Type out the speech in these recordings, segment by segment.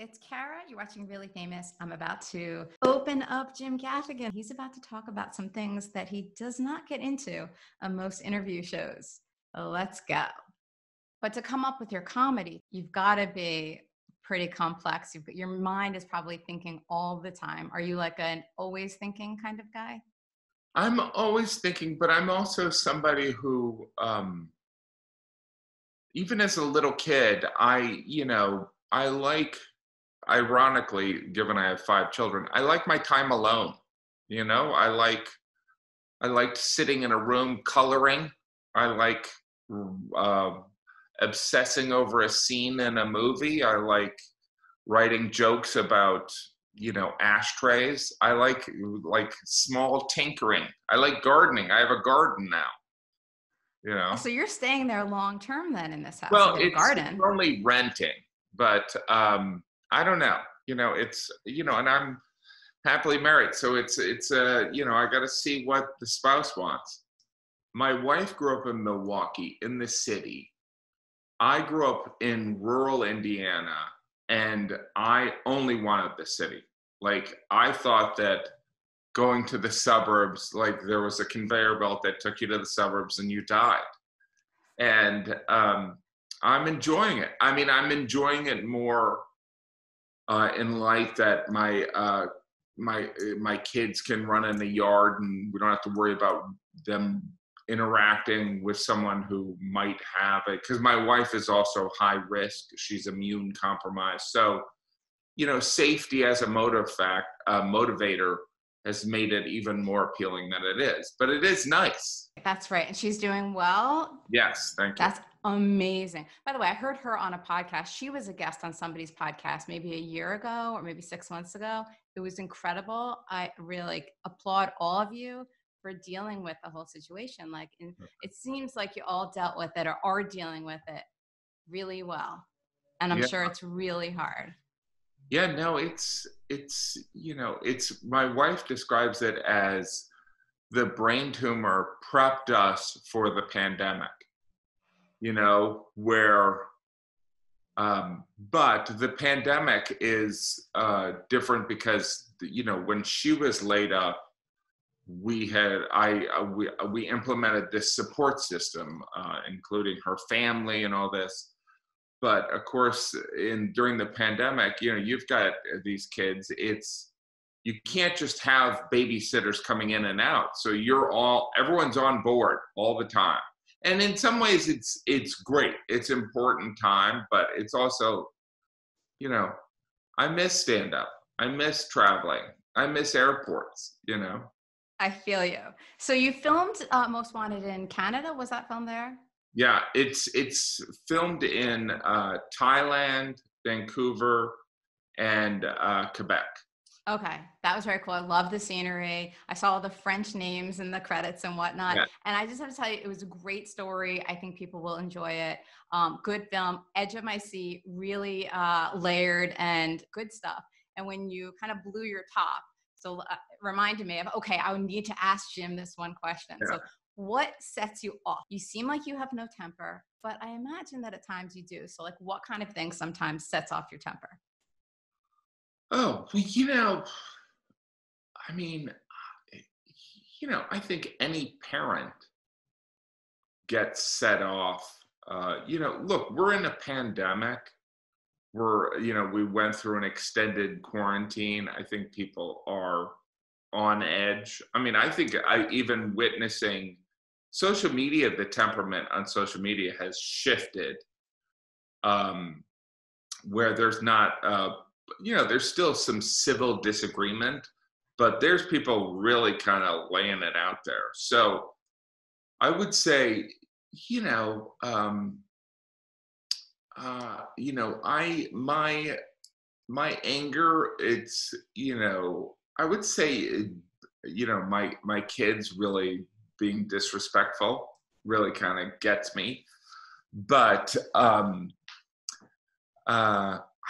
It's Kara. You're watching Really Famous. I'm about to open up Jim Gaffigan. He's about to talk about some things that he does not get into on most interview shows. Let's go. But to come up with your comedy, you've got to be pretty complex. Your mind is probably thinking all the time. Are you like an always thinking kind of guy? I'm always thinking, but I'm also somebody who, even as a little kid, I like, ironically, given I have 5 children, I like my time alone. I liked sitting in a room coloring. I like uh, obsessing over a scene in a movie. I like writing jokes about ashtrays. I like small tinkering. I like gardening. I have a garden now. So you're staying there long term then in this house. You Well, have a it's garden. only renting, but I don't know. It's and I'm happily married, so I got to see what the spouse wants. My wife grew up in Milwaukee, in the city. I grew up in rural Indiana, and I only wanted the city. Like, I thought that going to the suburbs, like there was a conveyor belt that took you to the suburbs and you died. And I'm enjoying it. I mean, I'm enjoying it more in life that my kids can run in the yard and we don't have to worry about them interacting with someone who might have it, because my wife is also high risk. She's immune compromised. So, safety as a motivator has made it even more appealing than it is. But it is nice. That's right. And she's doing well. Yes, thank you. That's amazing. By the way, I heard her on a podcast. She was a guest on somebody's podcast maybe a year ago or maybe 6 months ago. It was incredible. I really applaud all of you for dealing with the whole situation. It seems like you all dealt with it or are dealing with it really well. And I'm Yeah. sure it's really hard. Yeah, no, it's my wife describes it as the brain tumor prepped us for the pandemic, where, but the pandemic is different because, when she was laid up, we implemented this support system, including her family and all this. But of course, during the pandemic, you've got these kids. You can't just have babysitters coming in and out. So everyone's on board all the time. And in some ways, it's great. It's important time, but it's also, I miss stand-up. I miss traveling. I miss airports. I feel you. So you filmed Most Wanted in Canada. Was that filmed there? Yeah, it's filmed in Thailand, Vancouver, and Quebec. Okay, that was very cool. I love the scenery. I saw all the French names in the credits and whatnot. Yeah. And I just have to tell you, it was a great story. I think people will enjoy it. Good film, edge of my seat, really layered and good stuff. And when you kind of blew your top, so it reminded me of, okay, I would need to ask Jim this one question. Yeah. So what sets you off? You seem like you have no temper, but I imagine that at times you do. So like what kind of thing sometimes sets off your temper? Oh, well, I mean, I think any parent gets set off. Look, we're in a pandemic. We went through an extended quarantine. I think people are on edge. I mean, I think even witnessing social media, the temperament on social media has shifted, where there's not, there's still some civil disagreement, but there's people really kind of laying it out there. So I would say, my anger, it's, I would say, my kids really being disrespectful really kind of gets me. But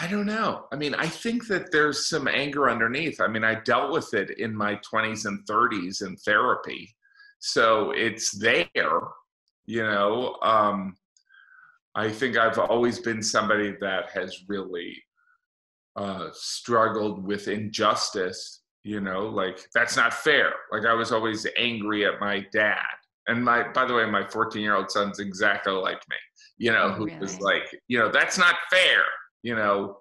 I don't know. I mean, I think that there's some anger underneath. I mean, I dealt with it in my 20s and 30s in therapy. So it's there, I think I've always been somebody that has really struggled with injustice, you know, like that's not fair. Like I was always angry at my dad. And by the way, my 14-year-old son's exactly like me, you know, Oh, who was really? like, you know, that's not fair, you know,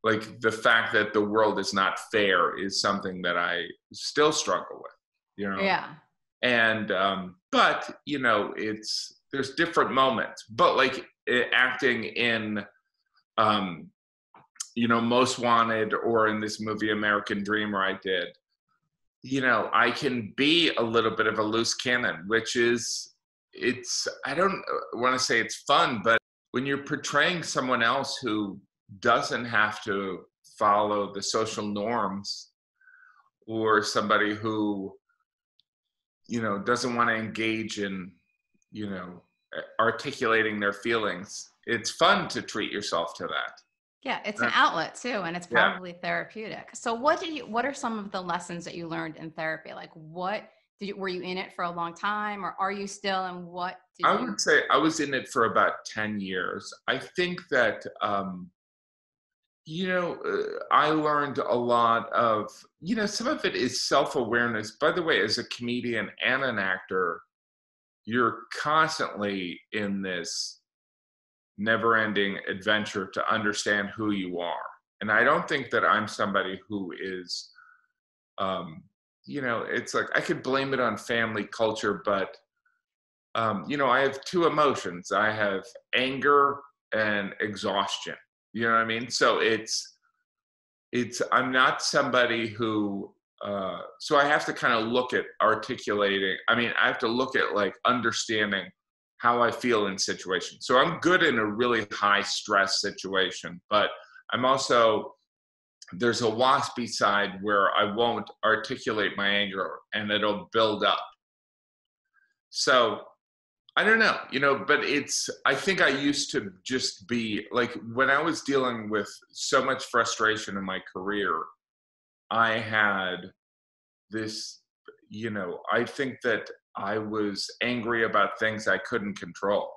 like the fact that the world is not fair is something that I still struggle with, you know. Yeah. And but you know, there's different moments, but like acting in um you know, Most Wanted, or in this movie American Dreamer I did, you know, I can be a little bit of a loose cannon, which is, it's, I don't want to say it's fun, but when you're portraying someone else who doesn't have to follow the social norms, or somebody who, you know, doesn't want to engage in, you know, articulating their feelings, it's fun to treat yourself to that. Yeah, it's an outlet too, and it's Yeah. probably therapeutic. So what are some of the lessons that you learned in therapy? Like were you in it for a long time, or are you still, and what did I you? would say I was in it for about 10 years. I think that, you know, I learned a lot of, you know, some of it is self awareness. By the way, as a comedian and an actor, you're constantly in this never ending adventure to understand who you are. And I don't think that I'm somebody who is, um, you know, it's like I could blame it on family culture, but you know, I have two emotions. I have anger and exhaustion. You know what I mean? So I'm not somebody who so I have to kind of look at articulating. I mean, I have to look at like understanding how I feel in situations. So I'm good in a really high stress situation, but I'm also, there's a waspy side where I won't articulate my anger and it'll build up. So I don't know, you know, but I think I used to just be like, when I was dealing with so much frustration in my career, I had this, you know, I think that I was angry about things I couldn't control.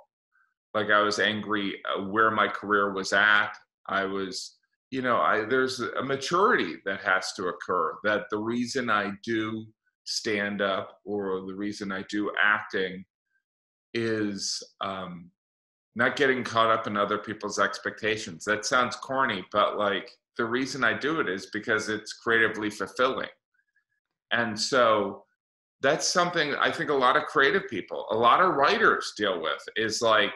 Like I was angry where my career was at. I was, you know, there's a maturity that has to occur, that the reason I do stand up or the reason I do acting is not getting caught up in other people's expectations. That sounds corny, but like the reason I do it is because it's creatively fulfilling. And so that's something I think a lot of creative people, a lot of writers deal with, is like,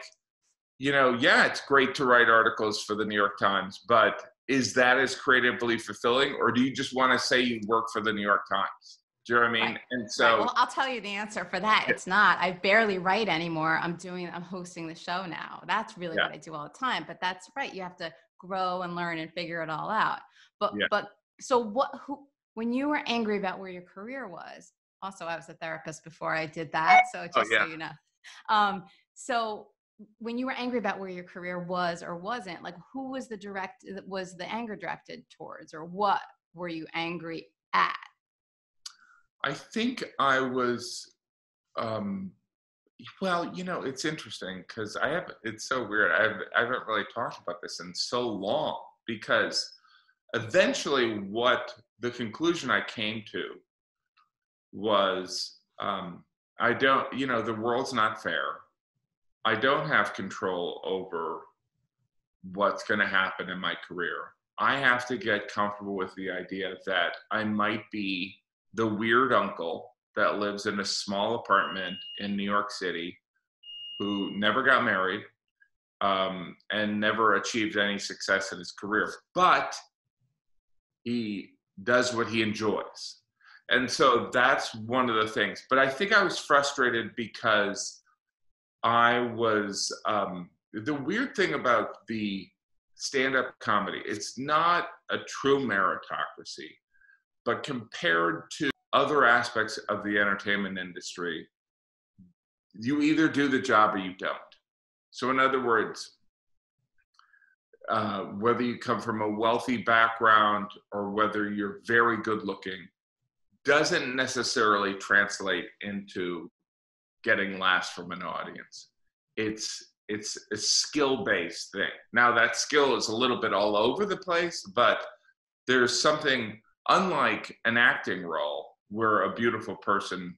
you know, yeah, it's great to write articles for the New York Times, but is that as creatively fulfilling? Or do you just want to say you work for the New York Times? Do you know what I mean? Right. And Right. so, Well, I'll tell you the answer for that. yeah, It's not. I barely write anymore. I'm hosting the show now. That's really yeah, what I do all the time. But that's right. You have to grow and learn and figure it all out. But yeah. but so when you were angry about where your career was, also I was a therapist before I did that. So Oh, just so yeah. you know. So when you were angry about where your career was or wasn't, like who was the anger directed towards, or what were you angry at? I think I was, um, well, you know, it's interesting because it's so weird. I haven't really talked about this in so long, because eventually what the conclusion I came to was, I don't, you know, the world's not fair. I don't have control over what's going to happen in my career. I have to get comfortable with the idea that I might be the weird uncle that lives in a small apartment in New York City who never got married, and never achieved any success in his career, but he does what he enjoys. And so that's one of the things. But I think I was frustrated because I was, the weird thing about the stand up comedy, it's not a true meritocracy, but compared to other aspects of the entertainment industry, you either do the job or you don't. So, in other words, whether you come from a wealthy background or whether you're very good looking, doesn't necessarily translate into getting laughs from an audience. It's a skill based thing. Now that skill is a little bit all over the place, but there's something unlike an acting role where a beautiful person,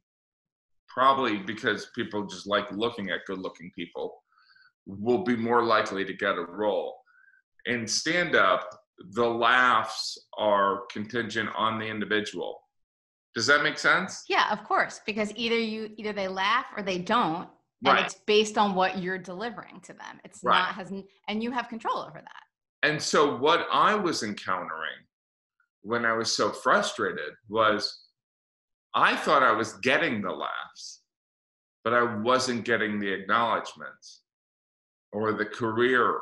probably because people just like looking at good looking people, will be more likely to get a role. In stand up, the laughs are contingent on the individual. Does that make sense? Yeah, of course, because either they laugh or they don't, and Right. it's based on what you're delivering to them. It's Right. not and you have control over that. And so what I was encountering when I was so frustrated was I thought I was getting the laughs, but I wasn't getting the acknowledgments or the career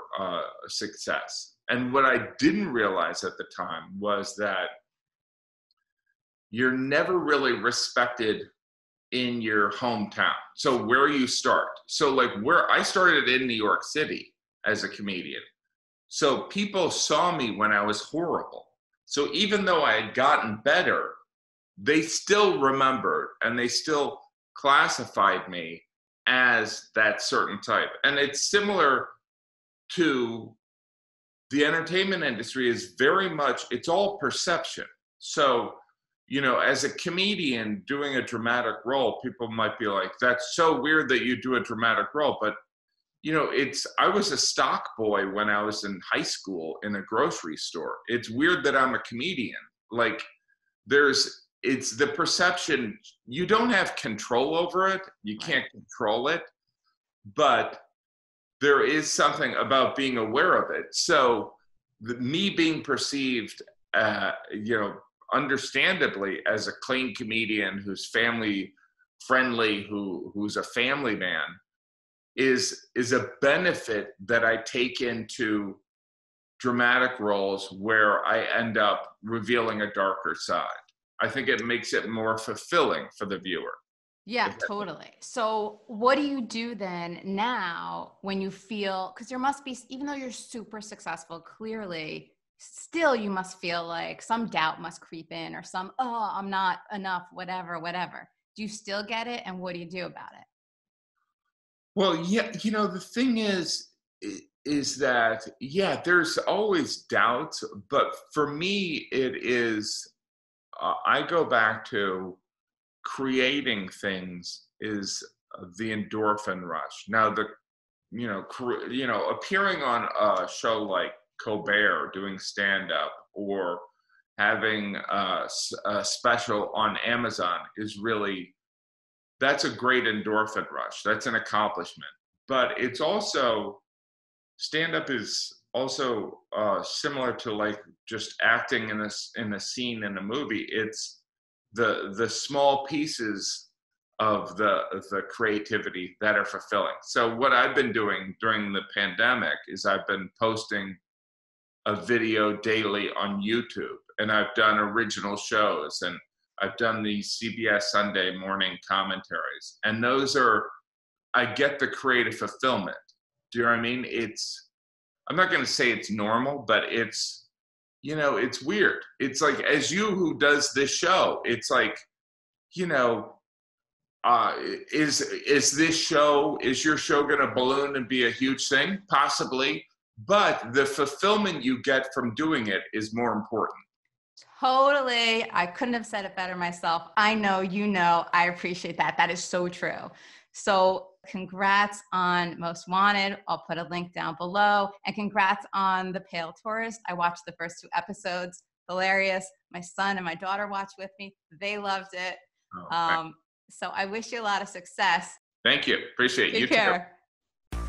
success. And what I didn't realize at the time was that you're never really respected in your hometown. So where you start. So like where I started in New York City as a comedian. So people saw me when I was horrible. So even though I had gotten better, they still remembered and they still classified me as that certain type. And it's similar to the entertainment industry is very much, it's all perception. So, you know, as a comedian doing a dramatic role, people might be like, that's so weird that you do a dramatic role. But, you know, I was a stock boy when I was in high school in a grocery store. It's weird that I'm a comedian. Like, it's the perception. You don't have control over it. You can't control it. But there is something about being aware of it. So me being perceived, you know, understandably as a clean comedian who's family friendly, who's a family man, is a benefit that I take into dramatic roles where I end up revealing a darker side. I think it makes it more fulfilling for the viewer. Yeah, totally. So what do you do then now when you feel, because there must be, even though you're super successful, clearly, still you must feel like some doubt must creep in or some, oh, I'm not enough, whatever. Do you still get it? And what do you do about it? Well, yeah, you know, the thing is that, yeah, there's always doubts, but for me, it is, I go back to creating things is the endorphin rush. Now, appearing on a show like Colbert, doing stand up, or having a special on Amazon is really, that's a great endorphin rush. That's an accomplishment. But it's also, stand up is also similar to like just acting in a scene in a movie. It's the small pieces of the creativity that are fulfilling. So what I've been doing during the pandemic is I've been posting a video daily on YouTube, and I've done original shows, and I've done these CBS Sunday morning commentaries, and I get the creative fulfillment. Do you know what I mean? I'm not going to say it's normal, but it's, you know, it's weird. It's like, as you who does this show, it's like, you know, is your show going to balloon and be a huge thing? Possibly, but the fulfillment you get from doing it is more important. Totally. I couldn't have said it better myself. I know, you know, I appreciate that. That is so true. So congrats on Most Wanted. I'll put a link down below. And congrats on The Pale Tourist. I watched the first 2 episodes. Hilarious. My son and my daughter watched with me. They loved it. So I wish you a lot of success. Thank you. Appreciate it. Take care.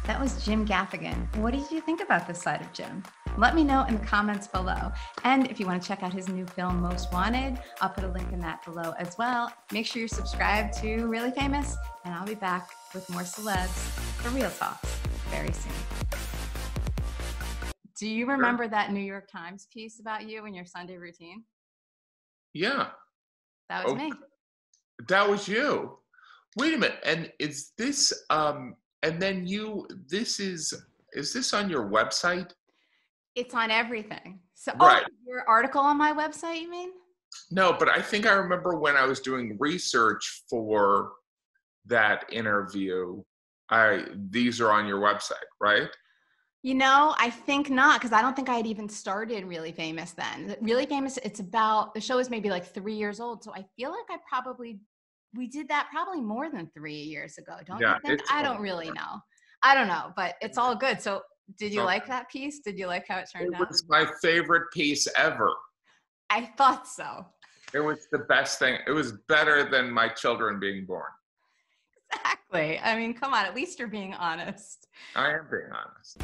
That was Jim Gaffigan. What did you think about this side of Jim? Let me know in the comments below. And if you want to check out his new film, Most Wanted, I'll put a link in that below as well. Make sure you're subscribed to Really Famous, and I'll be back with more celebs for Real Talks very soon. Do you remember that New York Times piece about you and your Sunday routine? Yeah. That was me. That was you. Wait a minute. And is this, and then is this on your website? It's on everything. So, right. Your article on my website, you mean? No, but I think I remember when I was doing research for that interview, these are on your website, right? You know, I think not, because I don't think I had even started Really Famous then. Really Famous, the show is maybe like 3 years old. So I feel like we did that probably more than 3 years ago. Don't you Yeah, think? it's I don't really know. I don't know, but it's all good. So did you so like that piece? Did you like how it turned it out? was my favorite piece ever. I thought so. It was the best thing. It was better than my children being born. Exactly. I mean, come on, at least you're being honest. I am being honest.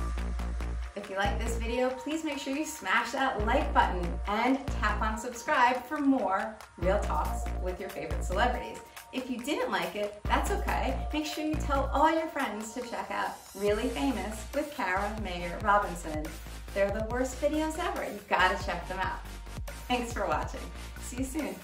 If you like this video, please make sure you smash that like button and tap on subscribe for more real talks with your favorite celebrities. If you didn't like it, that's okay. Make sure you tell all your friends to check out Really Famous with Cara Mayer Robinson. They're the worst videos ever. You've got to check them out. Thanks for watching. See you soon.